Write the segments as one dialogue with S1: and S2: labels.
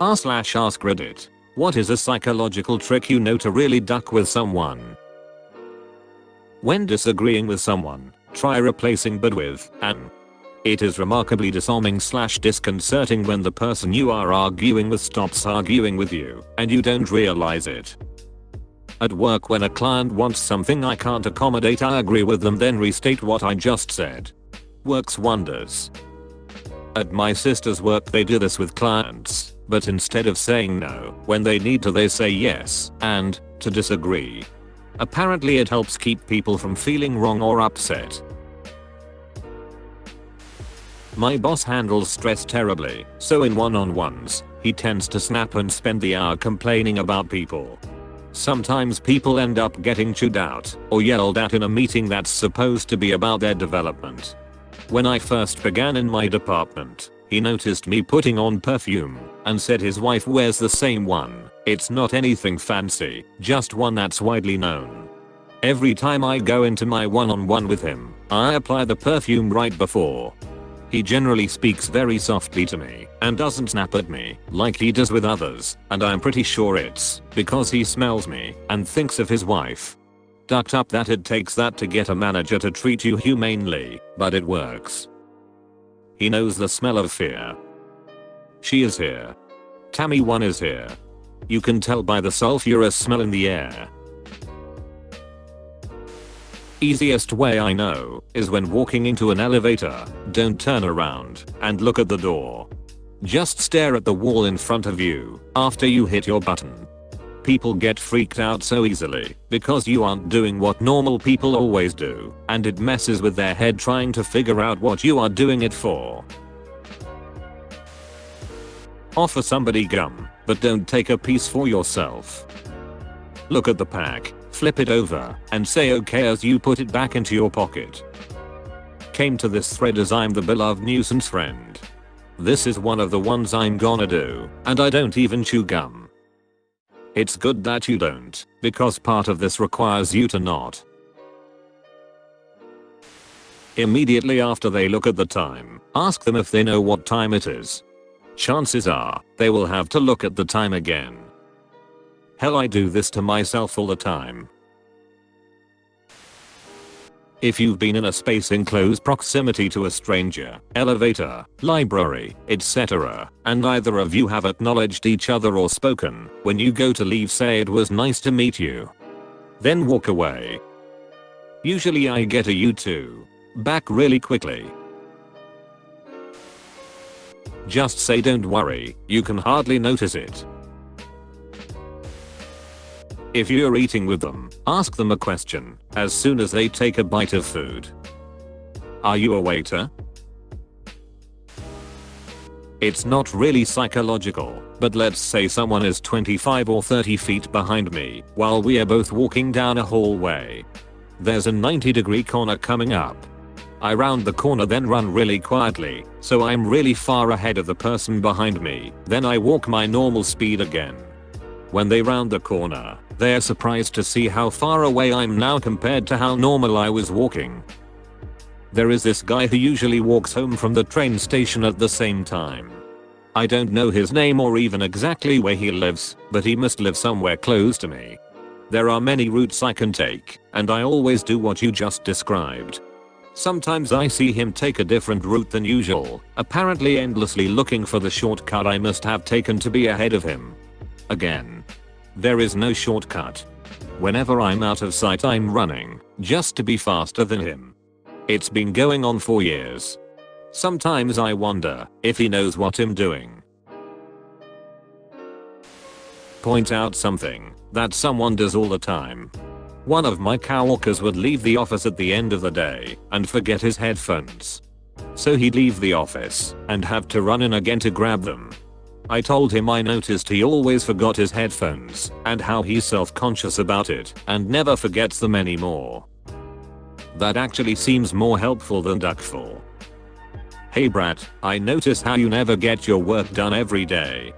S1: r/AskReddit. What is a psychological trick you know to really duck with someone? When disagreeing with someone, try replacing but with an. It is remarkably disarming/disconcerting when the person you are arguing with stops arguing with you and you don't realize it. At work, when a client wants something I can't accommodate, I agree with them, then restate what I just said. Works wonders. At my sister's work they do this with clients, but instead of saying no when they need to, they say yes and to disagree. Apparently it helps keep people from feeling wrong or upset. My boss handles stress terribly, so in one-on-ones, he tends to snap and spend the hour complaining about people. Sometimes people end up getting chewed out or yelled at in a meeting that's supposed to be about their development. When I first began in my department, he noticed me putting on perfume and said his wife wears the same one. It's not anything fancy, just one that's widely known. Every time I go into my one-on-one with him, I apply the perfume right before. He generally speaks very softly to me and doesn't snap at me like he does with others, and I'm pretty sure it's because he smells me and thinks of his wife. Ducked up that it takes that to get a manager to treat you humanely, but it works. He knows the smell of fear. She is here. Tammy 1 is here. You can tell by the sulfurous smell in the air. Easiest way I know is when walking into an elevator, don't turn around and look at the door. Just stare at the wall in front of you after you hit your button. People get freaked out so easily because you aren't doing what normal people always do, and it messes with their head trying to figure out what you are doing it for. Offer somebody gum, but don't take a piece for yourself. Look at the pack, flip it over, and say okay as you put it back into your pocket. Came to this thread as I'm the beloved nuisance friend. This is one of the ones I'm gonna do, and I don't even chew gum. It's good that you don't, because part of this requires you to not. Immediately after they look at the time, ask them if they know what time it is. Chances are, they will have to look at the time again. Hell, I do this to myself all the time. If you've been in a space in close proximity to a stranger, elevator, library, etc., and neither of you have acknowledged each other or spoken, when you go to leave, say it was nice to meet you. Then walk away. Usually I get a you too back really quickly. Just say don't worry, you can hardly notice it. If you're eating with them, ask them a question as soon as they take a bite of food. Are you a waiter? It's not really psychological, but let's say someone is 25 or 30 feet behind me while we are both walking down a hallway. There's a 90-degree corner coming up. I round the corner, then run really quietly, so I'm really far ahead of the person behind me. Then I walk my normal speed again. When they round the corner, they're surprised to see how far away I'm now compared to how normal I was walking. There is this guy who usually walks home from the train station at the same time. I don't know his name or even exactly where he lives, but he must live somewhere close to me. There are many routes I can take, and I always do what you just described. Sometimes I see him take a different route than usual, apparently endlessly looking for the shortcut I must have taken to be ahead of him. Again, there is no shortcut. Whenever I'm out of sight, I'm running, just to be faster than him. It's been going on for years. Sometimes I wonder if he knows what I'm doing. Point out something that someone does all the time. One of my coworkers would leave the office at the end of the day and forget his headphones. So he'd leave the office and have to run in again to grab them. I told him I noticed he always forgot his headphones and how he's self-conscious about it and never forgets them anymore. That actually seems more helpful than duckful. Hey brat, I notice how you never get your work done every day.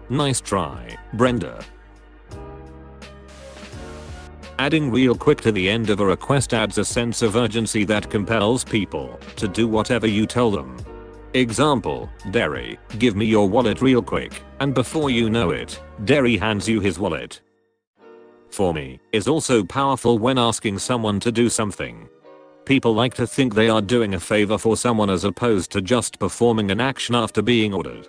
S1: Nice try, Brenda. Adding real quick to the end of a request adds a sense of urgency that compels people to do whatever you tell them. Example, Derry, give me your wallet real quick, and before you know it, Derry hands you his wallet. For me, is also powerful when asking someone to do something. People like to think they are doing a favor for someone as opposed to just performing an action after being ordered.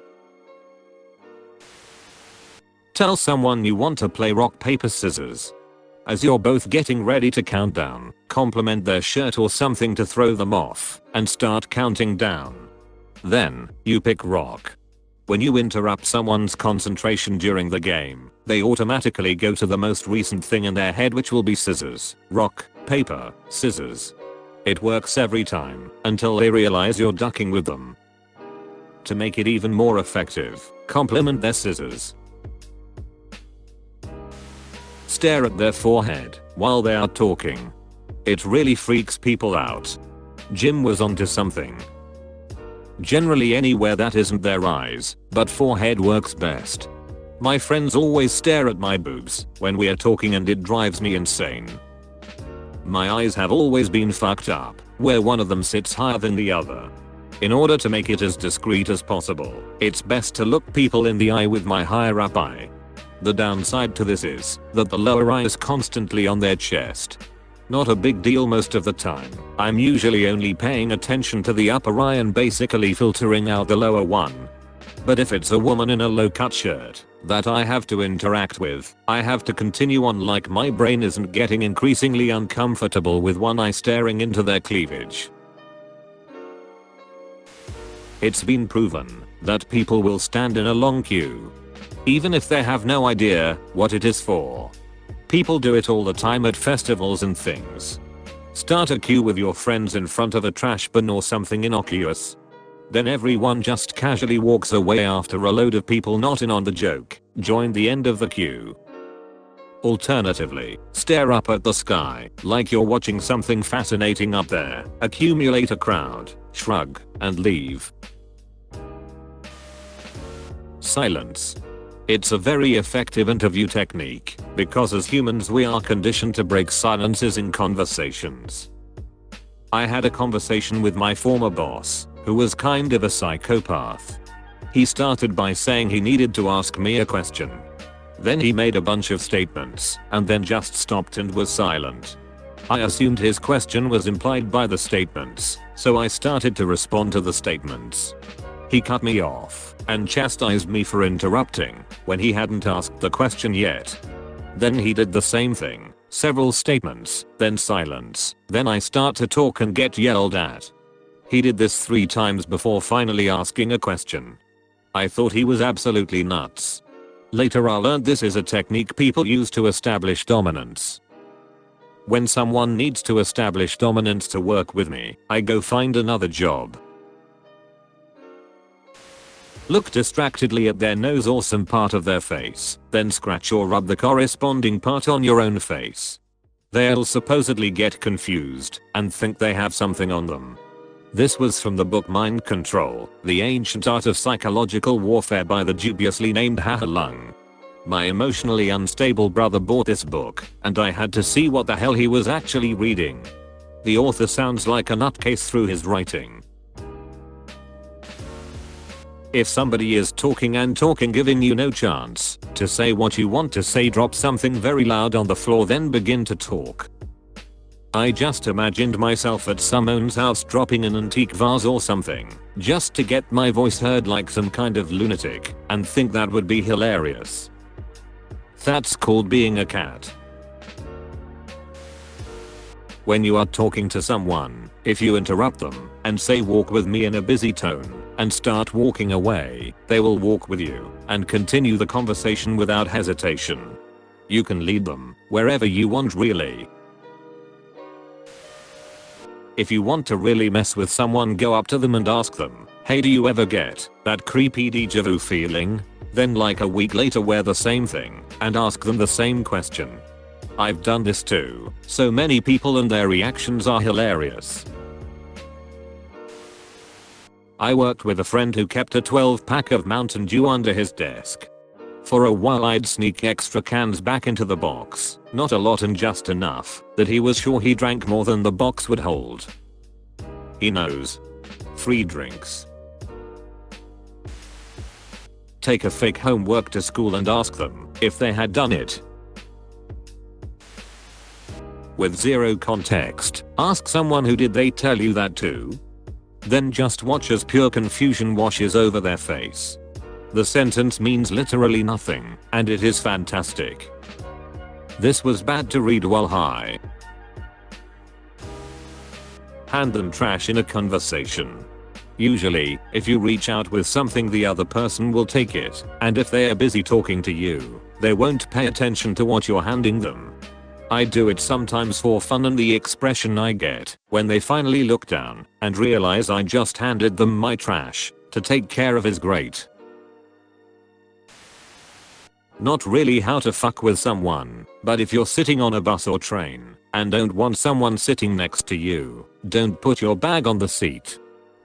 S1: Tell someone you want to play rock paper scissors. As you're both getting ready to count down, compliment their shirt or something to throw them off, and start counting down. Then, you pick rock. When you interrupt someone's concentration during the game, they automatically go to the most recent thing in their head, which will be scissors, rock, paper, scissors. It works every time, until they realize you're ducking with them. To make it even more effective, compliment their scissors. Stare at their forehead while they are talking. It really freaks people out. Jim was onto something. Generally anywhere that isn't their eyes, but forehead works best. My friends always stare at my boobs when we are talking and it drives me insane. My eyes have always been fucked up, where one of them sits higher than the other. In order to make it as discreet as possible, it's best to look people in the eye with my higher up eye. The downside to this is that the lower eye is constantly on their chest. Not a big deal most of the time. I'm usually only paying attention to the upper eye and basically filtering out the lower one. But if it's a woman in a low-cut shirt that I have to interact with, I have to continue on like my brain isn't getting increasingly uncomfortable with one eye staring into their cleavage. It's been proven that people will stand in a long queue, even if they have no idea what it is for. People do it all the time at festivals and things. Start a queue with your friends in front of a trash bin or something innocuous. Then everyone just casually walks away after a load of people not in on the joke join the end of the queue. Alternatively, stare up at the sky like you're watching something fascinating up there, accumulate a crowd, shrug, and leave. Silence. It's a very effective interview technique because as humans we are conditioned to break silences in conversations. I had a conversation with my former boss, who was kind of a psychopath. He started by saying he needed to ask me a question. Then he made a bunch of statements and then just stopped and was silent. I assumed his question was implied by the statements, so I started to respond to the statements. He cut me off and chastised me for interrupting when he hadn't asked the question yet. Then he did the same thing, several statements, then silence, then I start to talk and get yelled at. He did this 3 times before finally asking a question. I thought he was absolutely nuts. Later I learned this is a technique people use to establish dominance. When someone needs to establish dominance to work with me, I go find another job. Look distractedly at their nose or some part of their face, then scratch or rub the corresponding part on your own face. They'll supposedly get confused and think they have something on them. This was from the book Mind Control, The Ancient Art of Psychological Warfare by the dubiously named Ha Lung. My emotionally unstable brother bought this book, and I had to see what the hell he was actually reading. The author sounds like a nutcase through his writing. If somebody is talking giving you no chance to say what you want to say, drop something very loud on the floor then begin to talk. I just imagined myself at someone's house dropping an antique vase or something, just to get my voice heard like some kind of lunatic, and think that would be hilarious. That's called being a cat. When you are talking to someone, if you interrupt them and say walk with me in a busy tone and start walking away, they will walk with you and continue the conversation without hesitation. You can lead them wherever you want really. If you want to really mess with someone, go up to them and ask them, hey, do you ever get that creepy déjà vu feeling? Then like a week later wear the same thing and ask them the same question. I've done this too. So many people and their reactions are hilarious. I worked with a friend who kept a 12-pack of Mountain Dew under his desk. For a while I'd sneak extra cans back into the box, not a lot and just enough that he was sure he drank more than the box would hold. He knows. Free drinks. Take a fake homework to school and ask them if they had done it. With zero context, ask someone who did they tell you that to? Then just watch as pure confusion washes over their face. The sentence means literally nothing, and it is fantastic. This was bad to read while high. Hand them trash in a conversation. Usually, if you reach out with something, the other person will take it, and if they are busy talking to you, they won't pay attention to what you're handing them. I do it sometimes for fun, and the expression I get when they finally look down and realize I just handed them my trash to take care of is great. Not really how to fuck with someone, but if you're sitting on a bus or train and don't want someone sitting next to you, don't put your bag on the seat.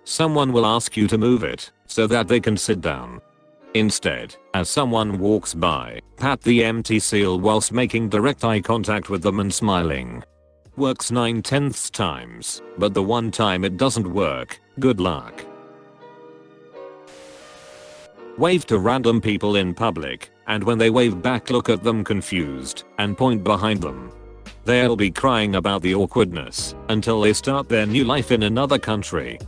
S1: Someone will ask you to move it so that they can sit down. Instead, as someone walks by, pat the empty seal whilst making direct eye contact with them and smiling. Works 9/10 times, but the one time it doesn't work, good luck. Wave to random people in public, and when they wave back, look at them confused and point behind them. They'll be crying about the awkwardness until they start their new life in another country.